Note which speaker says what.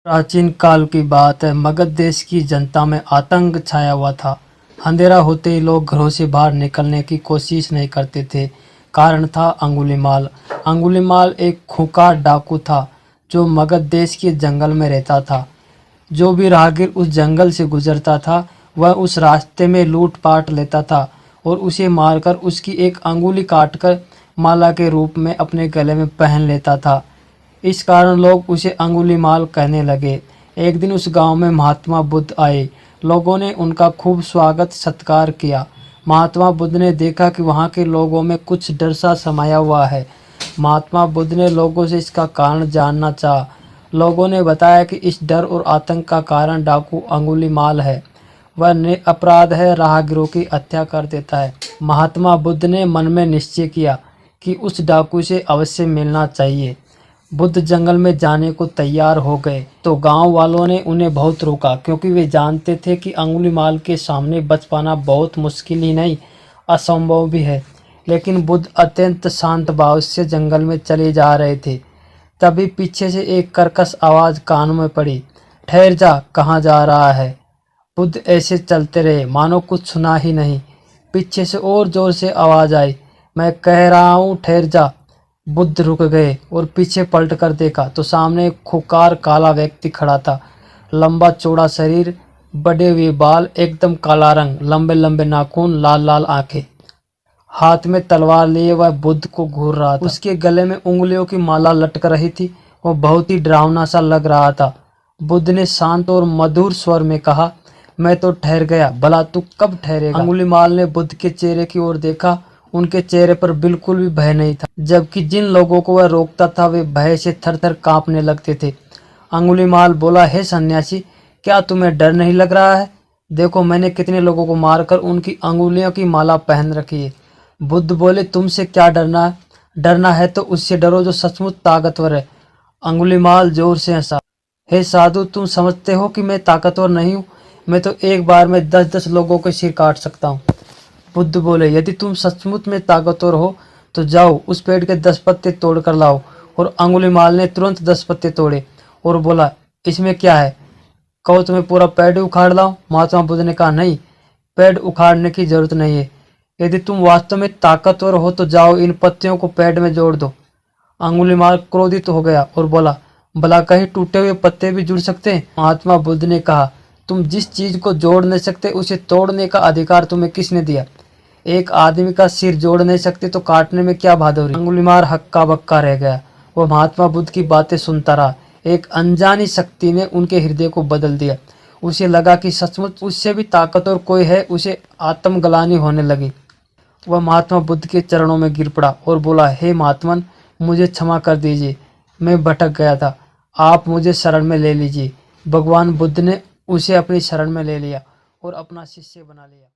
Speaker 1: प्राचीन काल की बात है। मगध देश की जनता में आतंक छाया हुआ था। अंधेरा होते ही लोग घरों से बाहर निकलने की कोशिश नहीं करते थे। कारण था अंगुलीमाल। अंगुलीमाल एक खूंखार डाकू था जो मगध देश के जंगल में रहता था। जो भी राहगीर उस जंगल से गुजरता था वह उस रास्ते में लूट-पाट लेता था और उसे मारकर उसकी एक अंगुली काटकर माला के रूप में अपने गले में पहन लेता था। इस कारण लोग उसे अंगुलीमाल कहने लगे। एक दिन उस गांव में महात्मा बुद्ध आए। लोगों ने उनका खूब स्वागत सत्कार किया। महात्मा बुद्ध ने देखा कि वहां के लोगों में कुछ डर सा समाया हुआ है। महात्मा बुद्ध ने लोगों से इसका कारण जानना चाहा। लोगों ने बताया कि इस डर और आतंक का कारण डाकू अंगुलीमाल है। वह निरपराध है, राहगीरों की हत्या कर देता है। महात्मा बुद्ध ने मन में निश्चय किया कि उस डाकू से अवश्य मिलना चाहिए। बुद्ध जंगल में जाने को तैयार हो गए तो गांव वालों ने उन्हें बहुत रोका, क्योंकि वे जानते थे कि अंगुलीमाल के सामने बच पाना बहुत मुश्किल ही नहीं, असंभव भी है। लेकिन बुद्ध अत्यंत शांत भाव से जंगल में चले जा रहे थे। तभी पीछे से एक कर्कश आवाज कान में पड़ी, ठहर जा, कहाँ जा रहा है। बुद्ध ऐसे चलते रहे मानो कुछ सुना ही नहीं। पीछे से और जोर से आवाज आई, मैं कह रहा हूँ ठहर जा। बुद्ध रुक गए और पीछे पलट कर देखा तो सामने एक खूंखार काला व्यक्ति खड़ा था। लंबा चौड़ा शरीर, बड़े हुए बाल, एकदम काला रंग, लंबे लंबे नाखून, लाल लाल आंखें। हाथ में तलवार लिए वह बुद्ध को घूर रहा था। उसके गले में उंगलियों की माला लटक रही थी। वह बहुत ही डरावना सा लग रहा था। बुद्ध ने शांत और मधुर स्वर में कहा, मैं तो ठहर गया, भला तू कब ठहरेगा। अंगुलीमाल ने बुद्ध के चेहरे की ओर देखा। उनके चेहरे पर बिल्कुल भी भय नहीं था, जबकि जिन लोगों को वह रोकता था वे भय से थर-थर कांपने लगते थे। अंगुलीमाल बोला, हे सन्यासी, क्या तुम्हें डर नहीं लग रहा है? देखो, मैंने कितने लोगों को मारकर उनकी अंगुलियों की माला पहन रखी है। बुद्ध बोले, तुमसे क्या डरना है? डरना है तो उससे डरो जो सचमुच ताकतवर है। अंगुलीमाल जोर से हंसा, हे साधु, तुम समझते हो कि मैं ताकतवर नहीं हूँ? मैं तो एक बार में 10-10 लोगों के सिर काट सकता हूँ। बुद्ध बोले, यदि तुम सचमुच में ताकतवर हो तो जाओ उस पेड़ के 10 पत्ते तोड़ कर लाओ। और अंगुलीमाल ने तुरंत 10 पत्ते तोड़े और बोला, इसमें क्या है, कहो तुम्हें पूरा पेड़ उखाड़ लाऊं? महात्मा बुद्ध ने कहा, नहीं, पेड़ उखाड़ने की जरूरत नहीं है। यदि तुम वास्तव में ताकतवर हो तो जाओ इन पत्तियों को पेड़ में जोड़ दो। अंगुलीमाल क्रोधित हो गया और बोला, भला कहीं टूटे हुए पत्ते भी जुड़ सकते हैं? महात्मा बुद्ध ने कहा, तुम जिस चीज को जोड़ नहीं सकते उसे तोड़ने का अधिकार तुम्हें किसने दिया? एक आदमी का सिर जोड़ नहीं सकते तो काटने में क्या बहादुरी। अंगुलीमाल हक्का बक्का रह गया। वह महात्मा बुद्ध की बातें सुनता रहा। एक अनजानी शक्ति ने उनके हृदय को बदल दिया। उसे लगा कि सचमुच उससे भी ताकतवर कोई है। उसे आत्मग्लानि होने लगी। वह महात्मा बुद्ध के चरणों में गिर पड़ा और बोला, हे महात्मन, मुझे क्षमा कर दीजिए, मैं भटक गया था, आप मुझे शरण में ले लीजिए। भगवान बुद्ध ने उसे अपनी शरण में ले लिया और अपना शिष्य बना लिया।